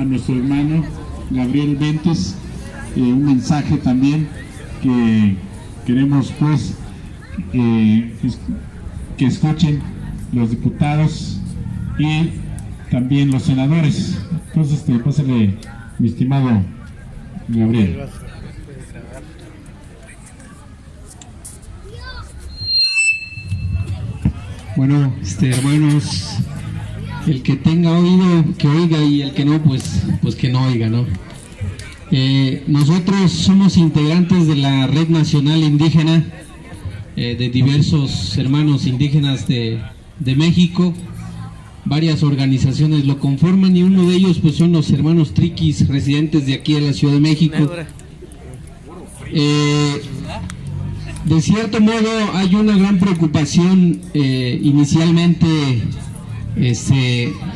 nuestro hermano Gabriel Ventes un mensaje también que queremos pues que escuchen los diputados y también los senadores. Entonces pásale, mi estimado Gabriel. Bueno, hermanos, el que tenga oído que oiga y el que no, pues que no oiga, ¿no? Nosotros somos integrantes de la Red Nacional Indígena, de diversos hermanos indígenas de México. Varias organizaciones lo conforman y uno de ellos pues son los hermanos Triquis, residentes de aquí de la Ciudad de México. De cierto modo hay una gran preocupación inicialmente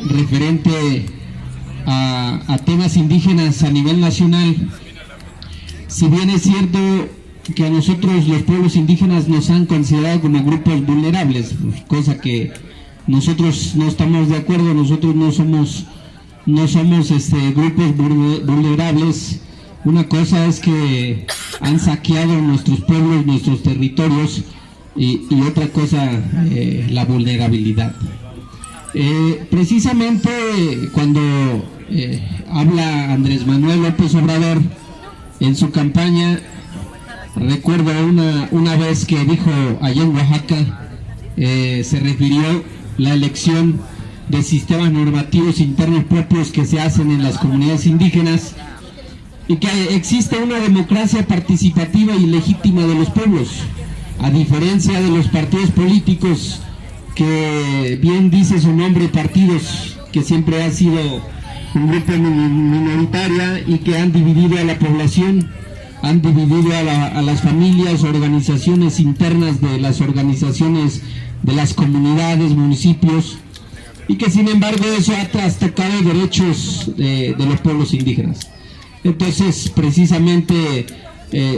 referente a temas indígenas a nivel nacional. Si bien es cierto que a nosotros los pueblos indígenas nos han considerado como grupos vulnerables, cosa que nosotros no estamos de acuerdo. Nosotros no somos grupos vulnerables. Una cosa es que han saqueado nuestros pueblos, nuestros territorios, y otra cosa la vulnerabilidad. Precisamente cuando habla Andrés Manuel López Obrador en su campaña, recuerdo una vez que dijo allá en Oaxaca, se refirió la elección de sistemas normativos internos propios que se hacen en las comunidades indígenas y que existe una democracia participativa y legítima de los pueblos, a diferencia de los partidos políticos que bien dice su nombre, partidos que siempre han sido un grupo minoritaria y que han dividido a la población, han dividido a las familias, organizaciones internas de las organizaciones de las comunidades, municipios, y que sin embargo eso ha trastocado derechos de los pueblos indígenas. Entonces precisamente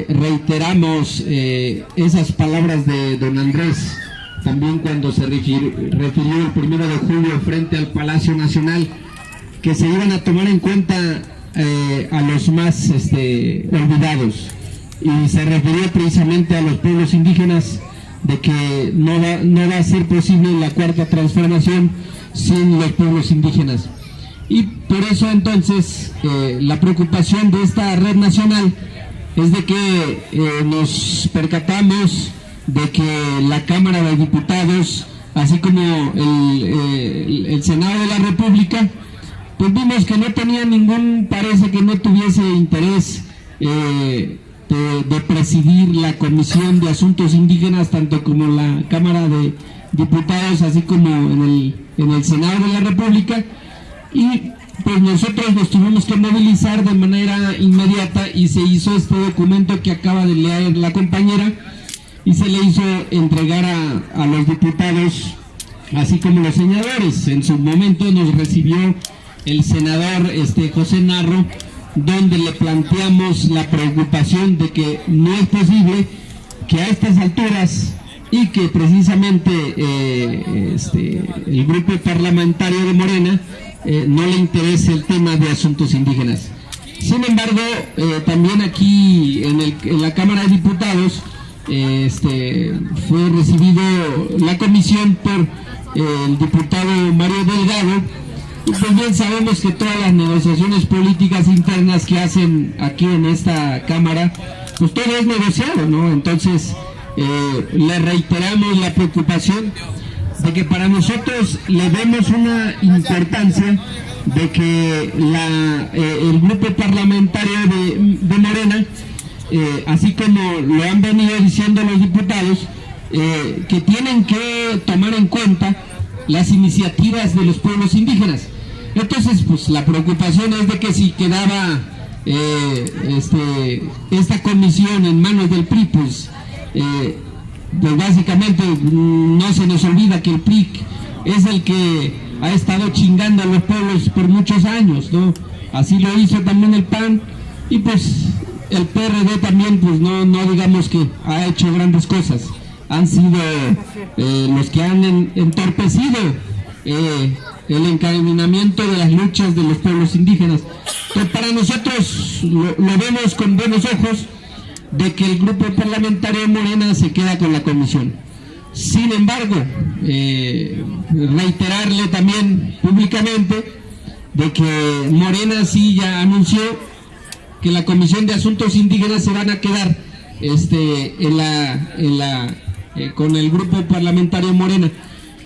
reiteramos esas palabras de don Andrés, también cuando se refirió el 1 de julio frente al Palacio Nacional, que se iban a tomar en cuenta a los más olvidados, y se refirió precisamente a los pueblos indígenas, de que no va a ser posible la cuarta transformación sin los pueblos indígenas. Y por eso entonces la preocupación de esta red nacional es de que nos percatamos de que la Cámara de Diputados, así como el Senado de la República, pues vimos que no tenía parece que no tuviese interés de presidir la Comisión de Asuntos Indígenas, tanto como la Cámara de Diputados, así como en el Senado de la República. Y pues nosotros nos tuvimos que movilizar de manera inmediata y se hizo este documento que acaba de leer la compañera, y se le hizo entregar a los diputados, así como los senadores. En su momento nos recibió el senador José Narro, donde le planteamos la preocupación de que no es posible que a estas alturas, y que precisamente el grupo parlamentario de Morena no le interese el tema de asuntos indígenas. Sin embargo, también aquí en la Cámara de Diputados fue recibido la comisión por el diputado Mario Delgado, y pues bien sabemos que todas las negociaciones políticas internas que hacen aquí en esta Cámara, pues todo es negociado, ¿no? Entonces le reiteramos la preocupación de que para nosotros le vemos una importancia de que el grupo parlamentario de Morena, así como lo han venido diciendo los diputados, que tienen que tomar en cuenta las iniciativas de los pueblos indígenas. Entonces pues la preocupación es de que si quedaba esta comisión en manos del PRI, pues básicamente no se nos olvida que el PRI es el que ha estado chingando a los pueblos por muchos años, ¿no? Así lo hizo también el PAN, y pues el PRD también, pues no digamos que ha hecho grandes cosas. Han sido los que han entorpecido el encaminamiento de las luchas de los pueblos indígenas. Entonces, para nosotros lo vemos con buenos ojos de que el grupo parlamentario Morena se queda con la comisión. Sin embargo, reiterarle también públicamente de que Morena sí ya anunció que la Comisión de Asuntos Indígenas se van a quedar con el grupo parlamentario Morena.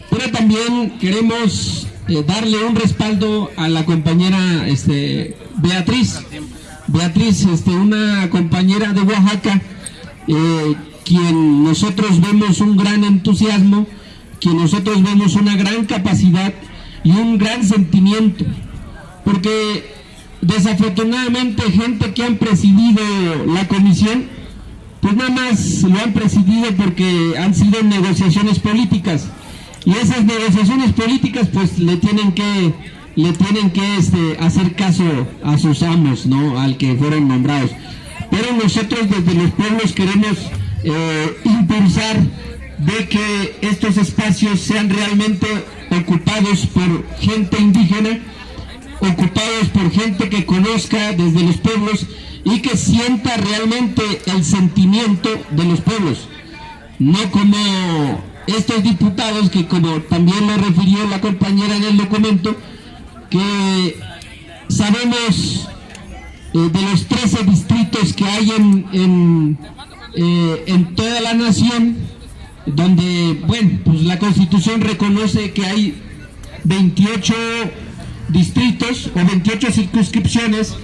Pero también queremos darle un respaldo a la compañera Beatriz, una compañera de Oaxaca, quien nosotros vemos un gran entusiasmo, quien nosotros vemos una gran capacidad y un gran sentimiento, porque desafortunadamente gente que han presidido la comisión, pues nada más lo han presidido porque han sido negociaciones políticas, y esas negociaciones políticas pues le tienen que hacer caso a sus amos, ¿no? Al que fueron nombrados. Pero nosotros desde los pueblos queremos impulsar de que estos espacios sean realmente ocupados por gente indígena, ocupados por gente que conozca desde los pueblos y que sienta realmente el sentimiento de los pueblos, no como estos diputados que, como también lo refirió la compañera en el documento, que sabemos de los 13 distritos que hay en toda la nación, donde, bueno, pues la Constitución reconoce que hay 28 distritos o 28 circunscripciones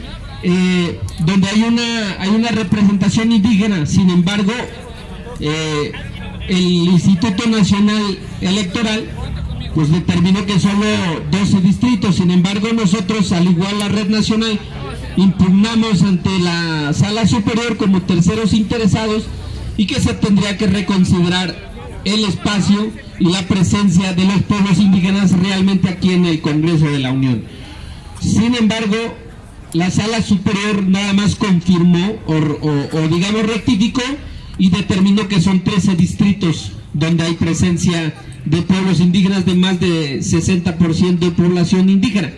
donde hay una representación indígena. Sin embargo, el Instituto Nacional Electoral pues determinó que solo 12 distritos. Sin embargo, nosotros, al igual la Red Nacional, impugnamos ante la Sala Superior como terceros interesados y que se tendría que reconsiderar el espacio y la presencia de los pueblos indígenas realmente aquí en el Congreso de la Unión. Sin embargo, la Sala Superior nada más confirmó o digamos rectificó y determinó que son 13 distritos donde hay presencia de pueblos indígenas, de más de 60% de población indígena.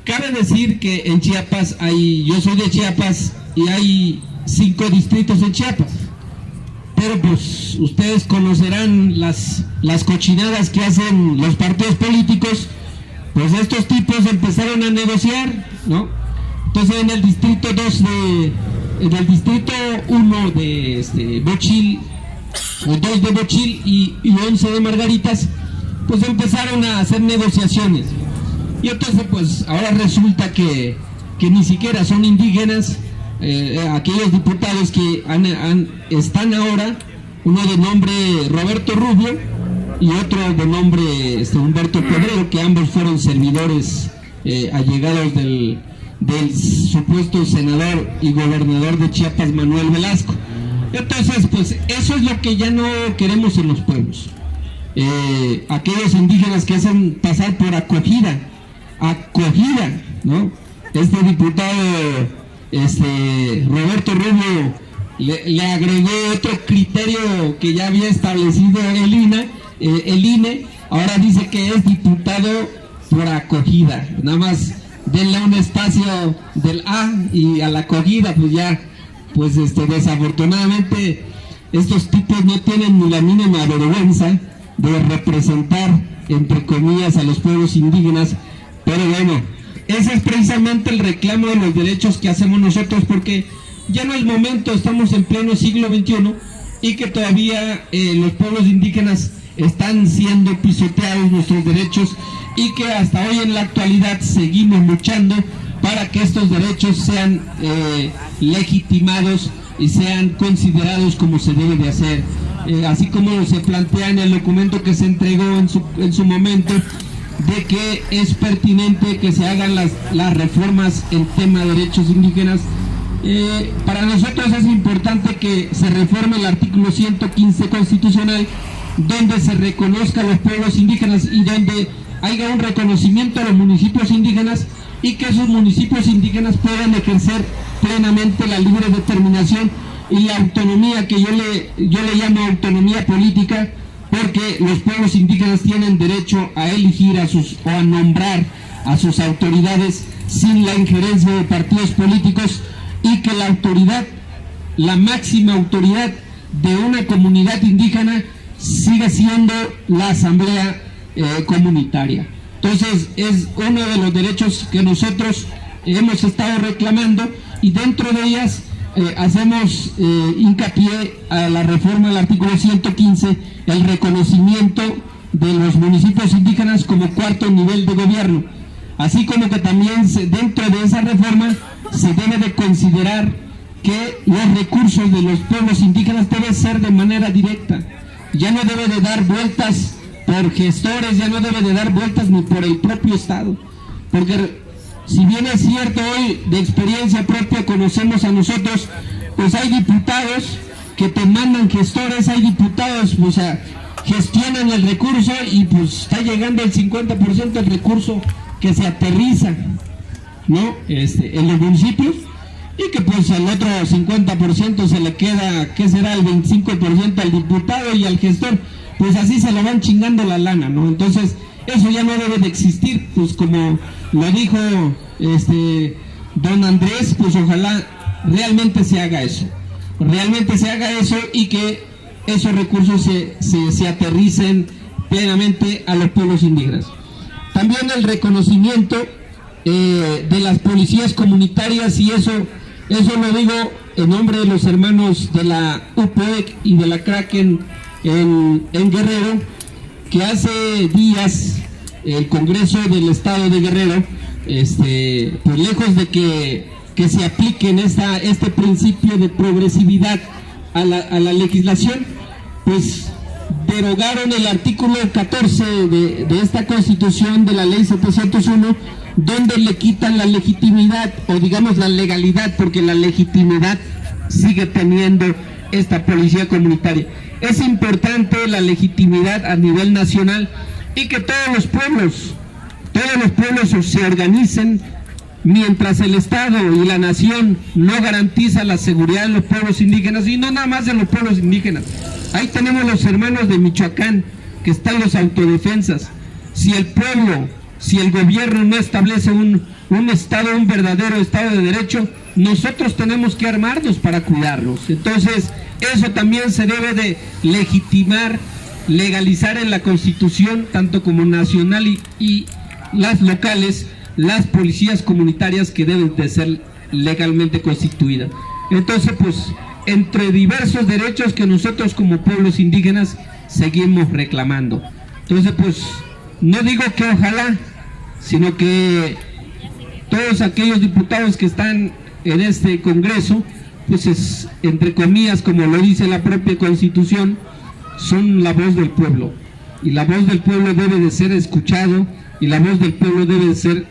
Cabe decir que en Chiapas yo soy de Chiapas y hay 5 distritos en Chiapas, pero pues ustedes conocerán las cochinadas que hacen los partidos políticos. Pues estos tipos empezaron a negociar, ¿no? Entonces en el distrito 1 de Bochil, o 2 de Bochil y 11 de Margaritas, pues empezaron a hacer negociaciones. Y entonces pues ahora resulta que ni siquiera son indígenas aquellos diputados que están ahora, uno de nombre Roberto Rubio y otro de nombre Humberto Pedrero, que ambos fueron servidores allegados del supuesto senador y gobernador de Chiapas, Manuel Velasco. Entonces, pues eso es lo que ya no queremos en los pueblos. Aquellos indígenas que hacen pasar por acogida, ¿no? Este diputado, Roberto Rubio, le agregó otro criterio que ya había establecido el INE. Ahora dice que es diputado por acogida. Nada más denle un espacio del A y a la acogida, pues ya, pues desafortunadamente estos tipos no tienen ni la mínima vergüenza de representar, entre comillas, a los pueblos indígenas. Pero bueno, ese es precisamente el reclamo de los derechos que hacemos nosotros, porque ya no es momento, estamos en pleno siglo XXI y que todavía los pueblos indígenas están siendo pisoteados nuestros derechos, y que hasta hoy en la actualidad seguimos luchando para que estos derechos sean legitimados y sean considerados como se debe de hacer, así como se plantea en el documento que se entregó en su momento, de que es pertinente que se hagan las reformas en tema de derechos indígenas. Para nosotros es importante que se reforme el artículo 115 constitucional, donde se reconozca a los pueblos indígenas y donde haya un reconocimiento a los municipios indígenas, y que esos municipios indígenas puedan ejercer plenamente la libre determinación y la autonomía, que yo le llamo autonomía política, porque los pueblos indígenas tienen derecho a elegir o a nombrar a sus autoridades sin la injerencia de partidos políticos, y que la autoridad, la máxima autoridad de una comunidad indígena sigue siendo la asamblea comunitaria. Entonces es uno de los derechos que nosotros hemos estado reclamando, y dentro de ellas hacemos hincapié a la reforma del artículo 115, el reconocimiento de los municipios indígenas como cuarto nivel de gobierno, así como que también dentro de esa reforma se debe de considerar que los recursos de los pueblos indígenas deben ser de manera directa, ya no debe de dar vueltas por gestores, ya no debe de dar vueltas ni por el propio Estado, porque si bien es cierto, hoy de experiencia propia conocemos a nosotros, pues hay diputados que te mandan gestores, hay diputados, o sea, gestionan el recurso y pues está llegando el 50% del recurso que se aterriza, ¿no? En los municipios, y que pues el otro 50% se le queda, ¿qué será? El 25% al diputado y al gestor, pues así se lo van chingando la lana, ¿no? Entonces, eso ya no debe de existir, pues como lo dijo don Andrés, pues ojalá realmente se haga eso, y que esos recursos se aterricen plenamente a los pueblos indígenas. También el reconocimiento de las policías comunitarias, y eso lo digo en nombre de los hermanos de la UPEC y de la Kraken en Guerrero, que hace días el Congreso del Estado de Guerrero, pues lejos de que se apliquen este principio de progresividad a la legislación, pues derogaron el artículo 14 de esta Constitución, de la Ley 701, donde le quitan la legitimidad, o digamos la legalidad, porque la legitimidad sigue teniendo esta policía comunitaria. Es importante la legitimidad a nivel nacional, y que todos los pueblos se organicen, mientras el Estado y la nación no garantiza la seguridad de los pueblos indígenas, y no nada más de los pueblos indígenas. Ahí tenemos los hermanos de Michoacán, que están los autodefensas. Si el pueblo, si el gobierno no establece un Estado, un verdadero Estado de Derecho, nosotros tenemos que armarnos para cuidarlos. Entonces, eso también se debe de legitimar, legalizar en la Constitución, tanto como nacional y las locales, las policías comunitarias que deben de ser legalmente constituidas. Entonces, pues, entre diversos derechos que nosotros como pueblos indígenas seguimos reclamando. Entonces, pues, no digo que ojalá, sino que todos aquellos diputados que están en este Congreso, pues es, entre comillas, como lo dice la propia Constitución, son la voz del pueblo, y la voz del pueblo debe de ser escuchado, y la voz del pueblo debe de ser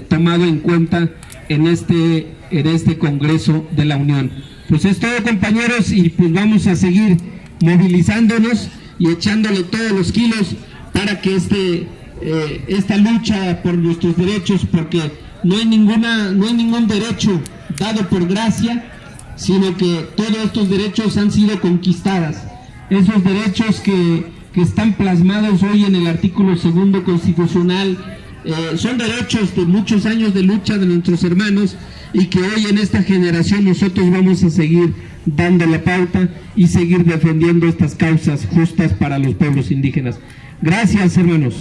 tomado en cuenta en este Congreso de la Unión. Pues es todo, compañeros, y pues vamos a seguir movilizándonos y echándole todos los kilos para que esta lucha por nuestros derechos, porque no hay ningún derecho dado por gracia, sino que todos estos derechos han sido conquistados. Esos derechos que están plasmados hoy en el artículo 2 constitucional son derechos de muchos años de lucha de nuestros hermanos, y que hoy en esta generación nosotros vamos a seguir dando la pauta y seguir defendiendo estas causas justas para los pueblos indígenas. Gracias, hermanos.